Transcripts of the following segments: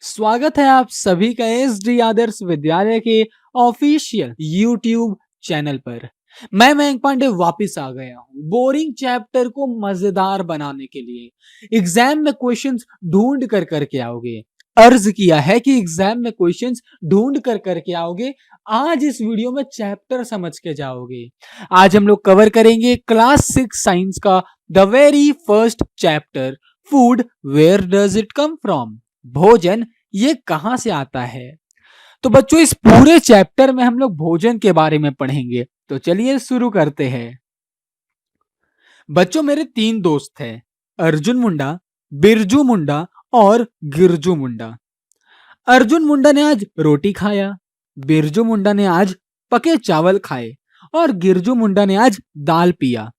स्वागत है आप सभी का एसडी आदर्श विद्यालय के ऑफिशियल यूट्यूब चैनल पर। मैं मयंक पांडे वापस आ गया हूँ बोरिंग चैप्टर को मजेदार बनाने के लिए। एग्जाम में क्वेश्चंस ढूंढ कर करके आओगे, अर्ज किया है कि एग्जाम में क्वेश्चंस ढूंढ कर करके आओगे। आज इस वीडियो में चैप्टर समझ के जाओगे। आज हम लोग कवर करेंगे क्लास 6 साइंस का the very first chapter, food where does it come from, भोजन ये कहां से आता है। तो बच्चों इस पूरे चैप्टर में हम लोग भोजन के बारे में पढ़ेंगे, तो चलिए शुरू करते हैं। बच्चों मेरे 3 दोस्त हैं, अर्जुन मुंडा, बिरजू मुंडा और गिरजू मुंडा। अर्जुन मुंडा ने आज रोटी खाया, बिरजू मुंडा ने आज पके चावल खाए और गिरजू मुंडा ने आज दाल पिया।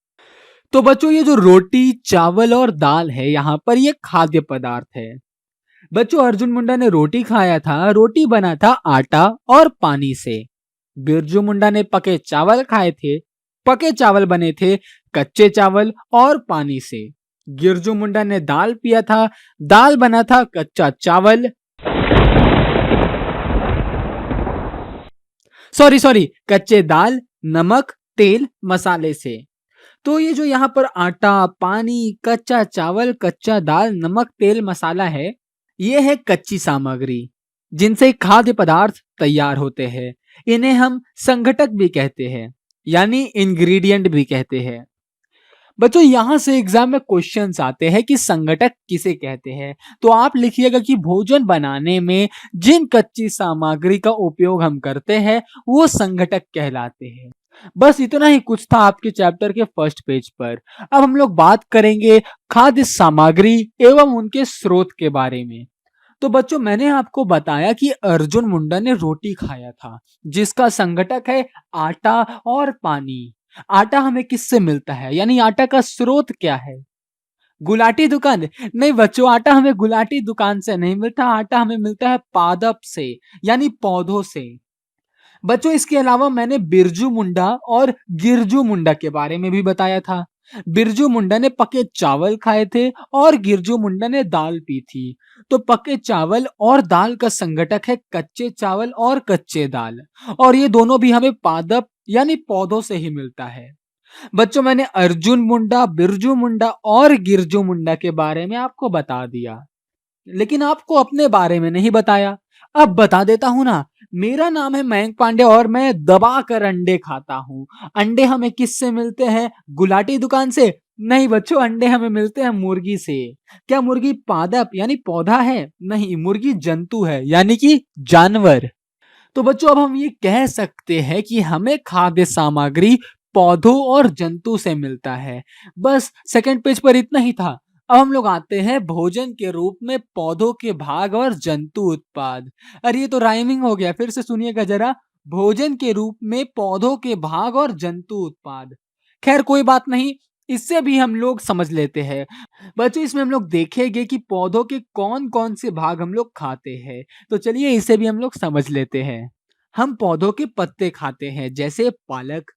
तो बच्चों ये जो रोटी चावल और दाल है यहाँ पर ये खाद्य पदार्थ है। बच्चों अर्जुन मुंडा ने रोटी खाया था, रोटी बना था आटा और पानी से। बिरजू मुंडा ने पके चावल खाए थे, पके चावल बने थे कच्चे चावल और पानी से। गिरजू मुंडा ने दाल पिया था, दाल बना था कच्चा चावल, सॉरी कच्चे दाल, नमक, तेल, मसाले से। तो ये जो यहाँ पर आटा, पानी, कच्चा चावल, कच्चा दाल, नमक, तेल, मसाला है, ये है कच्ची सामग्री जिनसे खाद्य पदार्थ तैयार होते हैं। इन्हें हम संघटक भी कहते हैं, यानी इंग्रेडिएंट भी कहते हैं। बच्चों यहां से एग्जाम में क्वेश्चंस आते हैं कि संघटक किसे कहते हैं, तो आप लिखिएगा कि भोजन बनाने में जिन कच्ची सामग्री का उपयोग हम करते हैं वो संघटक कहलाते हैं। बस इतना ही कुछ था आपके चैप्टर के फर्स्ट पेज पर। अब हम लोग बात करेंगे खाद्य सामग्री एवं उनके स्रोत के बारे में। तो बच्चों मैंने आपको बताया कि अर्जुन मुंडा ने रोटी खाया था जिसका संघटक है आटा और पानी। आटा हमें किससे मिलता है, यानी आटा का स्रोत क्या है? गुलाटी दुकान? नहीं बच्चों, आटा हमें गुलाटी दुकान से नहीं मिलता, आटा हमें मिलता है पादप से, यानी पौधों से। बच्चों इसके अलावा मैंने बिरजू मुंडा और गिरजू मुंडा के बारे में भी बताया था। बिरजू मुंडा ने पके चावल खाए थे और गिरजू मुंडा ने दाल पी थी। तो पके चावल और दाल का संघटक है कच्चे चावल और कच्चे दाल, और ये दोनों भी हमें पादप यानी पौधों से ही मिलता है। बच्चों मैंने अर्जुन मुंडा, बिरजू मुंडा और गिरजू मुंडा के बारे में आपको बता दिया, लेकिन आपको अपने बारे में नहीं बताया। अब बता देता हूं ना, मेरा नाम है मयंक पांडे और मैं दबा कर अंडे खाता हूं। अंडे हमें किससे मिलते हैं? गुलाटी दुकान से? नहीं बच्चों, अंडे हमें मिलते हैं मुर्गी से। क्या मुर्गी पादप यानी पौधा है? नहीं, मुर्गी जंतु है, यानी कि जानवर। तो बच्चों अब हम ये कह सकते हैं कि हमें खाद्य सामग्री पौधों और जंतु से मिलता है। बस सेकंड पेज पर इतना ही था। अब हम लोग आते हैं भोजन के रूप में पौधों के भाग और जंतु उत्पाद। अरे ये तो राइमिंग हो गया, फिर से सुनिएगा जरा। भोजन के रूप में पौधों के भाग और जंतु उत्पाद। खैर कोई बात नहीं, इससे भी हम लोग समझ लेते हैं। बच्चों इसमें हम लोग देखेंगे कि पौधों के कौन कौन से भाग हम लोग खाते हैं, तो चलिए इसे भी हम लोग समझ लेते हैं। हम पौधों के पत्ते खाते हैं जैसे पालक।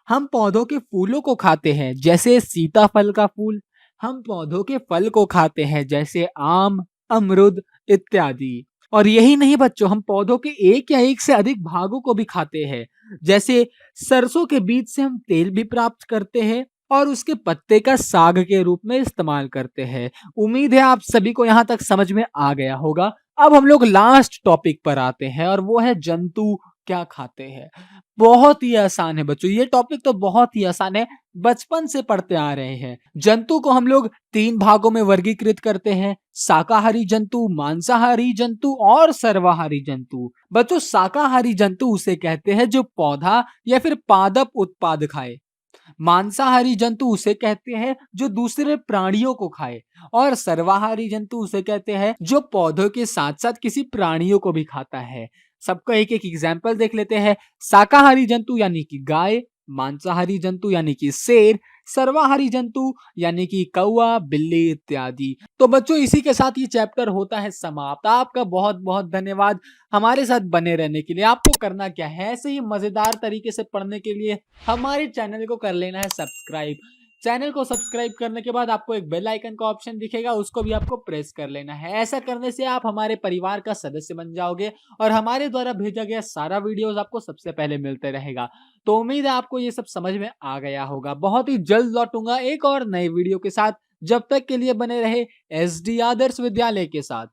हम पौधों के फूलों को खाते हैं जैसे सीताफल का फूल। हम पौधों के फल को खाते हैं जैसे आम, अमरूद इत्यादि। और यही नहीं बच्चों, हम पौधों के एक या एक से अधिक भागों को भी खाते हैं। जैसे सरसों के बीज से हम तेल भी प्राप्त करते हैं और उसके पत्ते का साग के रूप में इस्तेमाल करते हैं। उम्मीद है आप सभी को यहाँ तक समझ में आ गया होगा। अब हम लोग लास्ट टॉपिक पर आते हैं और वो है जंतु क्या खाते हैं। बहुत ही आसान है बच्चों, ये टॉपिक तो बहुत ही आसान है, बचपन से पढ़ते आ रहे हैं। जंतु को हम लोग 3 भागों में वर्गीकृत करते हैं, शाकाहारी जंतु, मांसाहारी जंतु और सर्वाहारी जंतु। बच्चों शाकाहारी जंतु उसे कहते हैं जो पौधा या फिर पादप उत्पाद खाए। मांसाहारी जंतु उसे कहते हैं जो दूसरे प्राणियों को खाए, और सर्वाहारी जंतु उसे कहते हैं जो पौधों के साथ साथ किसी प्राणियों को भी खाता है। सबका एक एक एग्जाम्पल देख लेते हैं। शाकाहारी जंतु यानी कि गाय, मांसाहारी जंतु यानी कि शेर, सर्वाहारी जंतु यानी कि कौवा, बिल्ली इत्यादि। तो बच्चों इसी के साथ ये चैप्टर होता है समाप्त। आपका बहुत बहुत धन्यवाद हमारे साथ बने रहने के लिए। आपको करना क्या है, ऐसे ही मजेदार तरीके से पढ़ने के लिए हमारे चैनल को कर लेना है सब्सक्राइब। चैनल को सब्सक्राइब करने के बाद आपको एक बेल आइकन का ऑप्शन दिखेगा, उसको भी आपको प्रेस कर लेना है। ऐसा करने से आप हमारे परिवार का सदस्य बन जाओगे और हमारे द्वारा भेजा गया सारा वीडियोस आपको सबसे पहले मिलते रहेगा। तो उम्मीद है आपको ये सब समझ में आ गया होगा। बहुत ही जल्द लौटूंगा एक और नए वीडियो के साथ। जब तक के लिए बने रहे एसडी आदर्श विद्यालय के साथ।